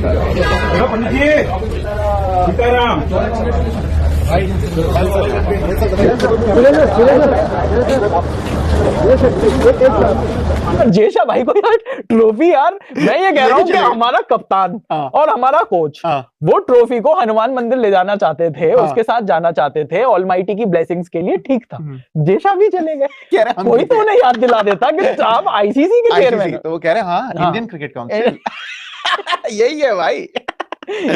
पंडित जी सीताराम। जेशा भाई को यार ट्रॉफी, यार मैं ये कह रहा हूँ कि हमारा कप्तान और हमारा कोच वो ट्रॉफी को हनुमान मंदिर ले जाना चाहते थे, उसके साथ जाना चाहते थे, ऑलमाइटी की ब्लेसिंग्स के लिए, ठीक था। जेशा भी चले गए, कोई तो उन्हें याद दिला देता कि आप आईसीसी के चेयरमैन। तो वो कह रहे हैं हाँ इंडियन क्रिकेट काउंसिल यही है भाई।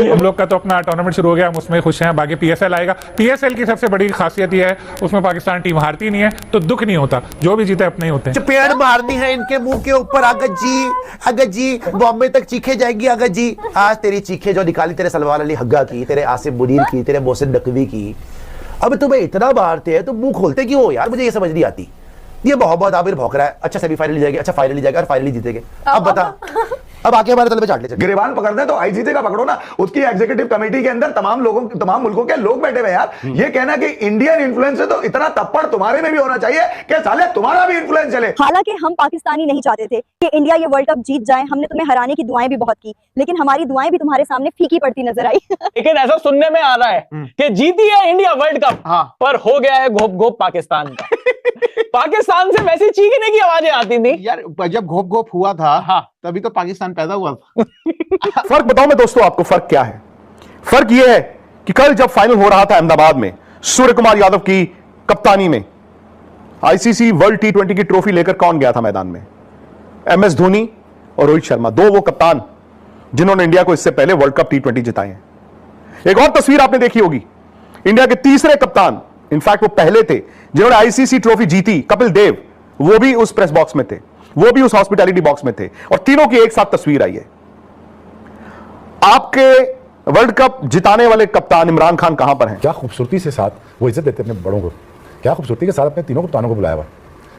हम लोग का तो अपना टूर्नामेंट शुरू हो गया, हम उसमें खुश हैं। बाकी पीएसएल आएगा। पीएसएल की सबसे बड़ी खासियत यह है उसमें पाकिस्तान टीम हारती नहीं है, तो दुख नहीं होता, जो भी जीते अपने ही होते हैं। चपेड़ मारनी है इनके मुंह के ऊपर। अगत जी बॉम्बे तक चीखे जाएंगी। अगत जी आज तेरी चीखे जो निकाली तेरे सलमान अली हग्गा की, तेरे आसिफ मुनीर की, तेरे मोहसिन नकवी की, अब तुम्हें इतना मारते हैं तो मुंह खोलते क्यों हो यार? मुझे ये समझ नहीं आती। ये मोहम्मद आमिर भौंक रहा है, अच्छा सेमीफाइनल जाएगा, अच्छा फाइनल जाएगा और फाइनली जीतेंगे। अब बता, अब आके हमारे तल पे चाट ले। गिरेबान पकड़ते तो आईसीसी का पकड़ो ना। उसकी एग्जीक्यूटिव कमेटी के अंदर तमाम मुल्कों के लोग बैठे हुए यार। ये कहना कि इंडियन इन्फ्लुएंस है तो इतना तप्पड़ तुम्हारे में भी होना चाहिए कि साले तुम्हारा भी इन्फ्लुएंस चले। हालांकि हम पाकिस्तानी नहीं चाहते थे कि इंडिया ये वर्ल्ड कप जीत जाए, हमने तुम्हें हराने की दुआएं भी बहुत की, लेकिन हमारी दुआएं भी तुम्हारे सामने फीकी पड़ती नजर आई। लेकिन ऐसा सुनने में आ रहा है कि जीती है इंडिया वर्ल्ड कप, पर हो गया है घोप घोप पाकिस्तान का। पाकिस्तान से वैसी चीखने की आवाजें आती थी यार, जब घोप घोप हुआ था तभी तो पाकिस्तान पैदा हुआ था। फर्क बताऊं मैं दोस्तों आपको, फर्क क्या है? फर्क यह है कि कल जब फाइनल हो रहा था अहमदाबाद में, सूर्य कुमार यादव की कप्तानी में आईसीसी वर्ल्ड टी20 की ट्रॉफी लेकर कौन गया था मैदान में? एमएस धोनी और रोहित शर्मा, दो वो कप्तान जिन्होंने इंडिया को इससे पहले वर्ल्ड कप टी20 जिताए हैं। एक और तस्वीर आपने देखी होगी, इंडिया के तीसरे कप्तान, इनफैक्ट वो पहले थे जिन्होंने आईसीसी ट्रॉफी जीती, कपिल देव, वो भी उस प्रेस बॉक्स में थे, वो भी उस हॉस्पिटैलिटी बॉक्स में थे, और तीनों की एक साथ तस्वीर आई है। आपके वर्ल्ड कप जिताने वाले कप्तान इमरान खान कहां पर हैं? क्या खूबसूरती से साथ वो इज्जत देते अपने बड़ों को, क्या खूबसूरती के साथ अपने तीनों कप्तानों को बुलाया हुआ।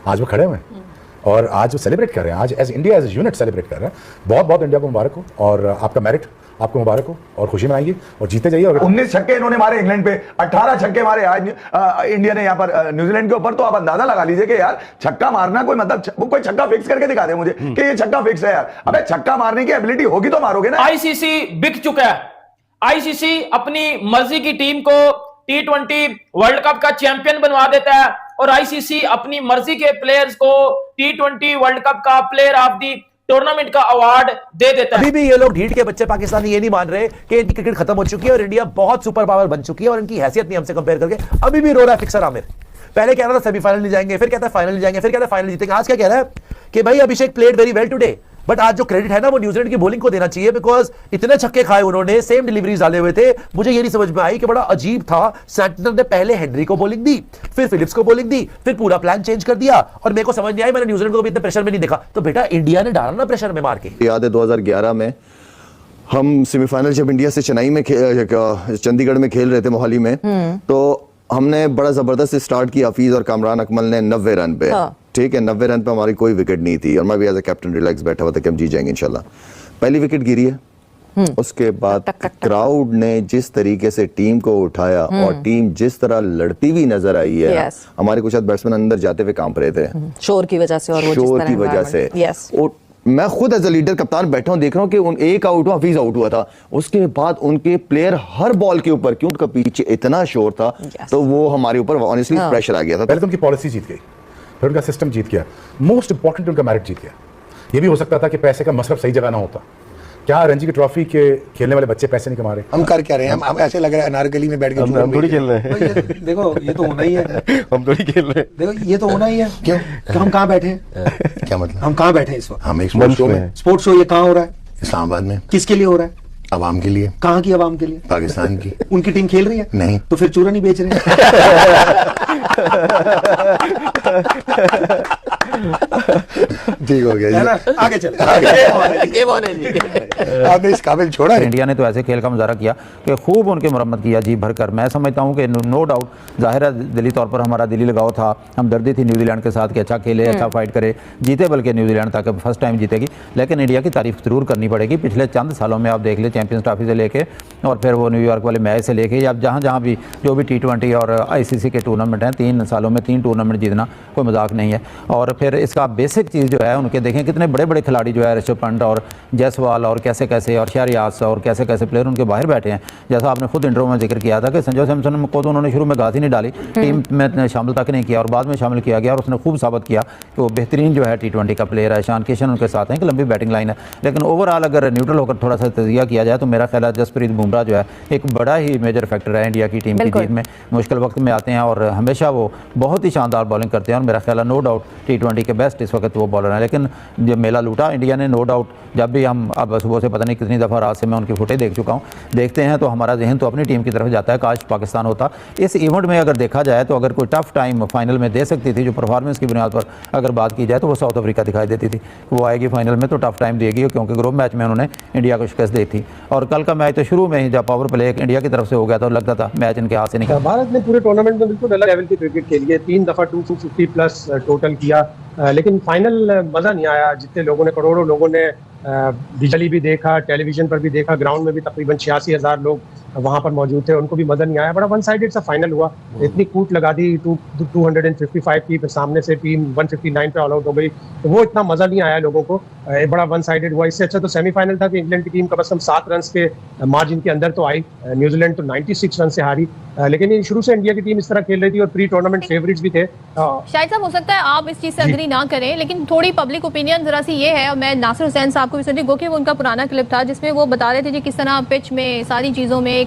आज वो खड़े हुए हैं और आज वो सेलिब्रेट कर रहे हैं, आज as India as unit celebrate कर रहे हैं। बहुत बहुत इंडिया को मुबारक हो और आपका मेरिट आपको मुबारक हो और खुशी मनाइए और जीते जाइए। 19 छक्के इन्होंने मारे इंग्लैंड पे, 18 छक्के मारे आज इंडिया ने यहाँ पर न्यूजीलैंड के ऊपर। तो आप अंदाजा लगा लीजिए कि यार छक्का मारना कोई मतलब कोई छक्का फिक्स करके दिखा दे मुझे कि ये छक्का फिक्स है यार। अबे छक्का मारने की एबिलिटी होगी तो मारोगे ना। आईसीसी बिक चुका है। आईसीसी अपनी मर्जी की टीम को टी20 वर्ल्ड कप का चैंपियन बनवा देता है और आईसीसी अपनी मर्जी के प्लेयर्स को टी20 वर्ल्ड कप का प्लेयर ऑफ द टूर्नामेंट का अवार्ड दे देता है। अभी भी ये लोग ढीठ के बच्चे पाकिस्तानी ये नहीं मान रहे कि इनकी क्रिकेट खत्म हो चुकी है और इंडिया बहुत सुपर पावर बन चुकी है और इनकी हैसियत नहीं हमसे कंपेयर करके। अभी भी रो रहा है फिक्सर आमिर। पहले कह रहा था सेमीफाइनल नहीं जाएंगे, फिर कहता है फाइनल नहीं जाएंगे, फिर कहता है फाइनल जीतेंगे। आज क्या कह रहा है कि भाई Abhishek played very well today, but आज जो क्रेडिट है ना वो न्यूजीलैंड की बॉलिंग को देना चाहिए, बिकॉज इतने छक्के खाए उन्होंने, सेम डिलीवरीज डाले हुए थे। मुझे ये नहीं समझ में आई कि बड़ा अजीब था, सेंटनर ने पहले हेनरी को बॉलिंग दी, फिर फिलिप्स को बॉलिंग दी, फिर पूरा प्लान चेंज कर दिया और मेरे को समझ नहीं आई। मैंने न्यूजीलैंड को भी इतने प्रेशर में नहीं देखा। तो बेटा इंडिया ने डाला ना प्रेशर में मार के। याद है 2011 में हम सेमीफाइनल जब इंडिया से चेन्नई में चंडीगढ़ में खेल रहे थे मोहाली में, तो हमने बड़ा जबरदस्त स्टार्ट किया। हफीज और कामरान अकमल ने 90 रन पे, ठीक है, 90 रन पे हमारी कोई विकेट नहीं थी और मैं भी एज ए कैप्टन रिलैक्स बैठा हुआ था कि हम जीत जाएंगे इंशाल्लाह। पहली विकेट गिरी है, उसके बाद क्राउड ने जिस तरीके से टीम को उठाया और टीम जिस तरह लड़ती हुई नजर आई है, हमारे कुछ बैट्समैन अंदर जाते हुए कांप रहे थे शोर की वजह से और शोर की वजह से। मैं खुद एज अ लीडर कप्तान बैठा हूं, देख रहा हूं कि एक आउट हुआ, हफीज आउट हुआ था, उसके बाद उनके प्लेयर हर बॉल के ऊपर, क्यों उनका पीछे इतना शोर था, तो वो हमारे ऊपर ऑनेस्टली प्रेशर आ गया था। पहले तो उनकी पॉलिसी जीत गई, फिर उनका सिस्टम जीत गया, मोस्ट इंपॉर्टेंट उनका मेरिट जीत गया। ये भी हो सकता था कि पैसे का मसरफ सही जगह ना होता। क्या रणजी की ट्रॉफी के खेलने वाले बच्चे पैसे नहीं कमा रहे? हम कर क्या रहे हैं? हम ऐसे लग रहा है अनारकली में बैठ के हम थोड़ी खेल रहे हैं। देखो ये तो होना ही है। हम थोड़ी खेल रहे हैं। देखो ये तो होना ही है। क्यों? हम कहाँ बैठे हैं? क्या मतलब? हम कहाँ बैठे हैं इस वक्त? हम एक स्पोर्ट्स शो में। स्पोर्ट्स शो ये कहाँ हो रहा है? इस्लामाबाद में। किसके लिए हो रहा है? अवाम के लिए। कहाँ की अवाम के लिए? पाकिस्तान की। उनकी टीम खेल रही है? नहीं। तो फिर चूरा नहीं बेच रहे ठीक हो गया जी। आगे चले। आपने इस काबिल छोड़ा। इंडिया ने तो ऐसे खेल का मुजाहरा किया कि खूब उनके मुरम्मत किया जी भरकर। मैं समझता हूँ कि नो डाउट जाहिर है दिली तौर पर हमारा दिली लगाव था, हमदर्दी थी न्यूजीलैंड के साथ कि अच्छा खेले, अच्छा फाइट करे, जीते, बल्कि न्यूजीलैंड था कि फर्स्ट टाइम जीतेगी। लेकिन इंडिया की तारीफ जरूर करनी पड़ेगी। पिछले चंद सालों में आप देख ले, चैंपियंस ट्रॉफी से लेके और फिर वो न्यूयॉर्क वाले मैच से लेके या जहाँ जहाँ भी जो भी टी20 और आईसीसी के टूर्नामेंट हैं, 3 सालों में 3 टूर्नामेंट जीतना कोई मजाक नहीं है। और फिर इसका बेसिक चीज़ जो है है उनके, देखें कितने बड़े बड़े खिलाड़ी जो है ऋषभ पंत और जायसवाल और कैसे कैसे और शहरियार और कैसे कैसे प्लेयर उनके बाहर बैठे हैं। जैसा आपने खुद इंटरव्यू में जिक्र किया था कि संजू सैमसन को तो उन्होंने शुरू में घास ही नहीं डाली, टीम में शामिल तक नहीं किया और बाद में शामिल किया गया और उसने खूब साबित किया कि वो बेहतरीन जो है T20 का प्लेयर है। ईशान किशन उनके साथ हैं कि लंबी बैटिंग लाइन है, लेकिन ओवरऑल अगर न्यूट्रल होकर थोड़ा सा तजिया किया जाए तो मेरा ख्याल है जसप्रीत बुमराह जो है एक बड़ा ही मेजर फैक्टर है इंडिया की टीम की जीत में। मुश्किल वक्त में आते हैं और हमेशा वो बहुत ही शानदार बॉलिंग करते हैं और मेरा ख्याल है नो डाउट T20 के बेस्ट इस वक्त वो बॉलर हैं। लेकिन जब मेला लूटा इंडिया ने, नो डाउट जब भी हम अब सुबह से पता नहीं कितनी दफ़ा रात से मैं उनकी फुटेज देख चुका हूँ, देखते हैं तो हमारा जहन तो अपनी टीम की तरफ जाता है, काश पाकिस्तान होता। इस इवेंट में अगर देखा जाए तो अगर कोई टफ टाइम फाइनल में दे सकती थी, जो परफॉर्मेंस की बुनियाद पर अगर बात की जाए तो वो साउथ अफ्रीका दिखाई देती थी। वो आएगी फाइनल में तो टफ टाइम देगी, क्योंकि ग्रुप मैच में उन्होंने इंडिया को शिकस्त दी थी और कल का मैच तो शुरू में ही जब पावर प्ले इंडिया की तरफ से हो गया तो लगता था मैच इनके हाथ से निकल। भारत ने पूरे टूर्नामेंट में बिल्कुल अलग लेवल की क्रिकेट खेली है, 3 दफा 250 प्लस टोटल किया, लेकिन फाइनल मज़ा नहीं आया। जितने लोगों ने, करोड़ों लोगों ने डिजिटली भी देखा, टेलीविजन पर भी देखा, ग्राउंड में भी तकरीबन 86,000 लोग वहां पर मौजूद थे, उनको भी मज़ा नहीं आया। बड़ा वन साइडेड सा फाइनल हुआ, इतनी कूट लगा दी 255 की, फिर सामने से टीम 159 पे ऑल आउट हो गई, तो वो इतना मज़ा नहीं आया लोगों को, बड़ा वन साइडेड हुआ। इससे अच्छा तो सेमीफाइनल था कि इंग्लैंड की टीम कम से कम 7 रन के मार्जिन के अंदर तो आई, न्यूजीलैंड तो 96 रन से हारी, लेकिन ये शुरू से इंडिया की टीम इस तरह खेल रही थी और प्री टूर्नामेंट फेवरेट्स भी थे। शायद साहब हो सकता है आप इस चीज़ से अग्री ना करें, लेकिन थोड़ी पब्लिक ओपिनियन जरा सी ये है, और मैं नासिर हुसैन साहब को भी सुन रही हूँ कि वो उनका पुराना क्लिप था जिसमें वो बता रहे थे कि किस तरह पिच में सारी चीज़ों में एक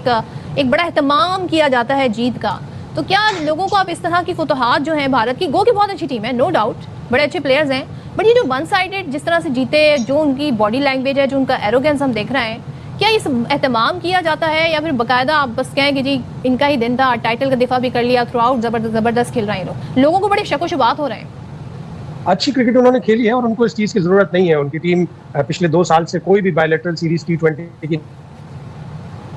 बड़ा एहतमाम किया जाता है जीत का। तो क्या लोगों को आप इस तरह की फुतहात जो हैं भारत की, गो की बहुत अच्छी टीम है नो डाउट, बड़े अच्छे प्लेयर्स हैं, बट ये जो वन साइडेड जिस तरह से जीते, जो उनकी बॉडी लैंग्वेज है, जो उनका एरोगेंस हम देख रहे हैं, क्या इस एहतमाम किया जाता है या फिर बाकायदा आप बस कहें कि जी इनका ही दिन था, टाइटल का दिफा भी कर लिया, थ्रू आउट जबरदस्त खेल रहे हैं लोगों को बड़े शक व शुबात हो रहे हैं। अच्छी क्रिकेट उन्होंने खेली है और उनको इस चीज़ की ज़रूरत नहीं है। उनकी टीम पिछले 2 साल से कोई भी बायलैटरल सीरीज T20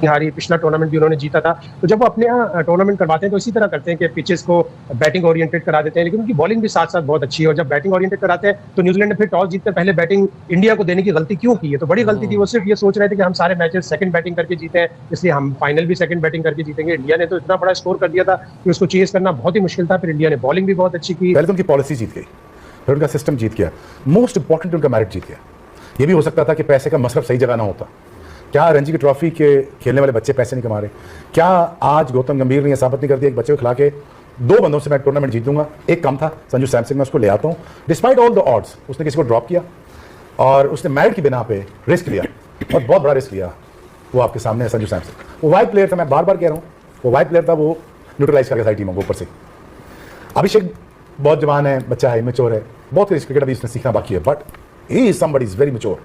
की हारी, पिछला टूर्नामेंट भी उन्होंने जीता था। तो जब वो अपने यहाँ टूर्नामेंट करवाते हैं तो इसी तरह करते हैं कि पिचेस को बैटिंग ओरिएंटेड करा देते हैं, लेकिन उनकी बॉलिंग भी साथ साथ बहुत अच्छी है। और जब बैटिंग ओरिएंटेड कराते हैं तो न्यूजीलैंड ने फिर टॉस जीतकर पहले बैटिंग इंडिया को देने की गलती क्यों की है? तो बड़ी गलती थी। वो सिर्फ ये सोच रहे थे कि हम सारे मैचेस सेकंड बैटिंग करके जीते हैं, इसलिए हम फाइनल भी सेकंड बैटिंग करके जीतेंगे। इंडिया ने तो इतना बड़ा स्कोर कर दिया था कि उसको चेस करना बहुत ही मुश्किल था। फिर इंडिया ने बॉलिंग भी बहुत अच्छी की। पहले तो उनकी पॉलिसी जीत गई, फिर उनका सिस्टम जीत गया, मोस्ट इंपॉर्टेंट उनका मैरिट जीत गया। ये भी हो सकता था कि पैसे का मसरफ सही जगह ना होता। क्या रणजी की ट्रॉफी के खेलने वाले बच्चे पैसे नहीं कमा रहे? क्या आज गौतम गंभीर ने यह साबित नहीं कर दिया एक बच्चे को खिला के 2 बंदों से मैं टूर्नामेंट जीत लूंगा? एक कम था, संजू सैमसन, मैं उसको ले आता हूँ। डिस्पाइट ऑल द ऑड्स उसने किसी को ड्रॉप किया और उसने मैरिट की बिना पे रिस्क लिया और बहुत बड़ा रिस्क लिया। वो आपके सामने है संजू सैमसन। वो वाइड प्लेयर था, मैं बार बार कह रहा हूँ, वो वाइड प्लेयर था, वो न्यूट्रलाइज करके सारी टीमों को ऊपर से। अभिषेक बहुत जवान है, बच्चा है, मैच्योर है, बहुत क्रिकेट अभी उसने सीखना बाकी है, but he is somebody is very mature.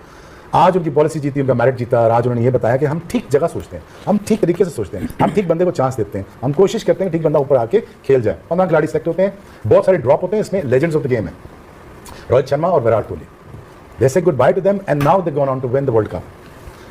आज उनकी पॉलिसी जीती, उनका मैरिट जीता और आज उन्होंने ये बताया कि हम ठीक जगह सोचते हैं, हम ठीक तरीके से सोचते हैं, हम ठीक बंदे को चांस देते हैं, हम कोशिश करते हैं ठीक बंदा ऊपर आके खेल जाए। 15 खिलाड़ी सेलेक्ट होते हैं, बहुत सारे ड्रॉप होते हैं, इसमें लेजेंड्स ऑफ द गेम है रोहित शर्मा और Virat Kohli. They say good bye to them and now they gone on to win the world cup.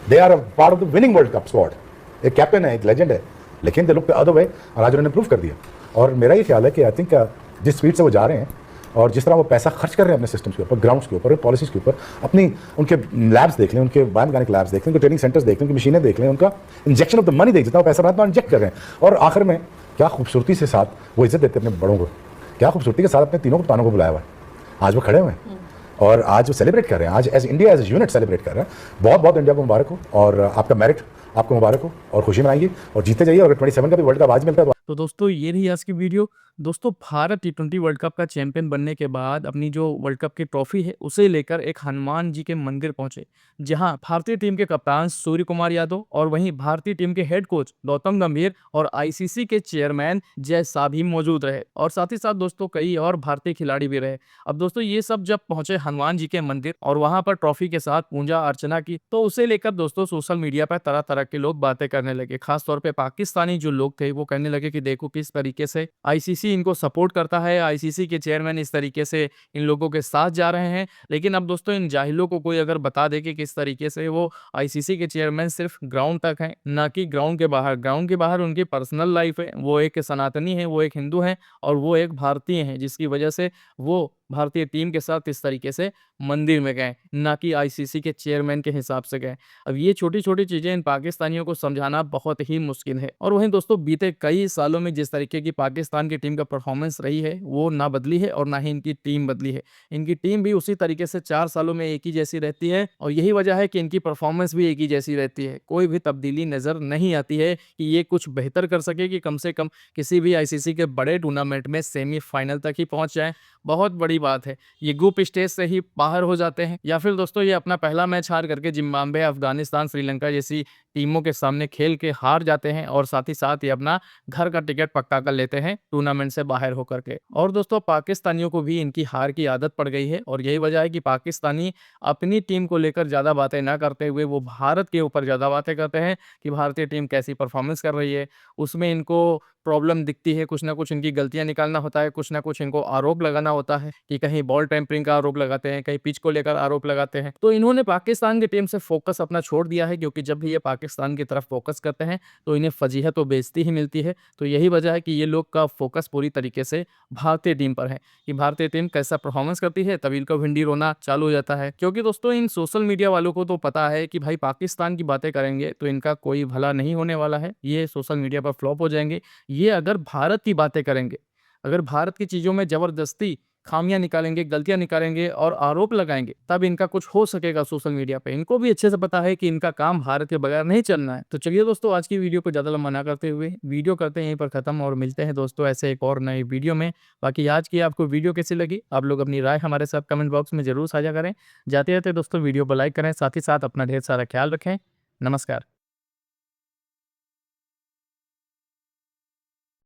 They are a part of the winning world cup squad. एक captain है, एक legend है, लेकिन they look the other way और आज उन्होंने prove कर दिया। और मेरा ये ख्याल है कि आई थिंक जिस स्पीड से वो जा रहे हैं और जिस तरह वो पैसा खर्च कर रहे हैं अपने सिस्टम्स के ऊपर, ग्राउंड्स के ऊपर, पॉलिसीज के ऊपर, अपनी उनके लैब्स देख लें, उनके बायोमैकेनिक लैब्स देख लें, उनके ट्रेनिंग सेंटर्स देख लें, उनकी मशीनें देख लें, उनका इंजेक्शन ऑफ द मनी देख, जितना वो पैसा बनाते हैं इंजेक्ट कर रहे हैं। और आखिर में क्या खूबसूरती से साथ वो इज्जत देते हैं अपने बड़ों को, क्या खूबसूरती के साथ अपने तीनों कप्तानों को बुलाया हुआ है। आज वो खड़े हुए हैं और आज वो सेलिब्रेट कर रहे हैं, आज as India as unit celebrate कर रहे हैं। बहुत बहुत इंडिया को मुबारक हो और आपका मेरिट आपको मुबारक हो और खुशी मनाइए और जीते जाइए। अगर 27 का भी वर्ल्ड कप आज मिलता है तो दोस्तों ये रही आज की वीडियो। दोस्तों भारत T20 वर्ल्ड कप का चैंपियन बनने के बाद अपनी जो वर्ल्ड कप की ट्रॉफी है उसे लेकर एक हनुमान जी के मंदिर पहुंचे, जहां भारतीय टीम के कप्तान सूर्य कुमार यादव और वहीं भारतीय टीम के हेड कोच गौतम गंभीर और ICC के चेयरमैन जय शाह भी मौजूद रहे और साथ ही साथ दोस्तों कई और भारतीय खिलाड़ी भी रहे। अब दोस्तों ये सब जब पहुंचे हनुमान जी के मंदिर और वहां पर ट्रॉफी के साथ पूजा अर्चना की, तो उसे लेकर दोस्तों सोशल मीडिया पर तरह तरह के लोग बातें करने लगे। खासतौर पर पाकिस्तानी जो लोग थे वो कहने लगे कि देखो किस तरीके से ICC इनको सपोर्ट करता है, ICC के चेयरमैन इस तरीके से इन लोगों के साथ जा रहे हैं। लेकिन अब दोस्तों इन जाहिलों को कोई अगर बता दे कि किस तरीके से वो ICC के चेयरमैन सिर्फ ग्राउंड तक हैं, ना कि ग्राउंड के बाहर। ग्राउंड के बाहर उनकी पर्सनल लाइफ है, वो एक सनातनी है, वो एक हिंदू है और वो एक भारतीय है, जिसकी वजह से वो भारतीय टीम के साथ इस तरीके से मंदिर में गए, ना कि आईसीसी के चेयरमैन के हिसाब से गए। अब ये छोटी-छोटी चीज़ें इन पाकिस्तानियों को समझाना बहुत ही मुश्किल है। और वहीं दोस्तों बीते कई सालों में जिस तरीके की पाकिस्तान की टीम का परफॉर्मेंस रही है, वो ना बदली है और ना ही इनकी टीम बदली है। इनकी टीम भी उसी तरीके से 4 सालों में एक ही जैसी रहती है और यही वजह है कि इनकी परफॉर्मेंस भी एक ही जैसी रहती है। कोई भी तब्दीली नज़र नहीं आती है कि ये कुछ बेहतर कर सके कि कम से कम किसी भी आईसीसी के बड़े टूर्नामेंट में सेमीफाइनल तक ही पहुंच जाए। बहुत बड़ी बात है। ये ग्रुप स्टेज से ही बाहर हो जाते हैं या फिर दोस्तों ये अपना पहला मैच हार करके जिम्बाब्वे, अफगानिस्तान, श्रीलंका जैसी टीमों के सामने खेल के हार जाते हैं और साथ ही साथ ये अपना घर का टिकट पक्का कर लेते हैं टूर्नामेंट से बाहर होकर के। और दोस्तों पाकिस्तानियों को भी इनकी हार की आदत पड़ गई है और यही वजह है कि पाकिस्तानी अपनी टीम को लेकर ज़्यादा बातें ना करते हुए वो भारत के ऊपर ज़्यादा बातें करते हैं कि भारतीय टीम कैसी परफॉर्मेंस कर रही है। उसमें इनको प्रॉब्लम दिखती है, कुछ ना कुछ इनकी गलतियां निकालना होता है, कुछ ना कुछ इनको आरोप लगाना होता है कि कहीं बॉल टेम्परिंग का आरोप लगाते हैं, कहीं पिच को लेकर आरोप लगाते हैं। तो इन्होंने पाकिस्तान की टीम से फोकस अपना छोड़ दिया है क्योंकि जब भी ये पाकिस्तान की तरफ फोकस करते हैं तो इन्हें फजीहत और बेइज्जती ही मिलती है। तो यही वजह है कि ये लोग का फोकस पूरी तरीके से भारतीय टीम पर है कि भारतीय टीम कैसा परफॉर्मेंस करती है, तभी इनका भिंडी रोना चालू हो जाता है। क्योंकि दोस्तों इन सोशल मीडिया वालों को तो पता है कि भाई पाकिस्तान की बातें करेंगे तो इनका कोई भला नहीं होने वाला है, ये सोशल मीडिया पर फ्लॉप हो जाएंगे। ये अगर भारत की बातें करेंगे, अगर भारत की चीजों में जबरदस्ती खामियां निकालेंगे, गलतियां निकालेंगे और आरोप लगाएंगे, तब इनका कुछ हो सकेगा सोशल मीडिया पे। इनको भी अच्छे से पता है कि इनका काम भारत के बगैर नहीं चलना है। तो चलिए दोस्तों आज की वीडियो को ज़्यादा लंबा ना करते हुए वीडियो करते हैं यहीं पर खत्म और मिलते हैं दोस्तों ऐसे एक और नई वीडियो में। बाकी आज की आपको वीडियो कैसी लगी, आप लोग अपनी राय हमारे साथ कमेंट बॉक्स में जरूर साझा करें। जाते जाते दोस्तों वीडियो को लाइक करें, साथ ही साथ अपना ढेर सारा ख्याल रखें। नमस्कार।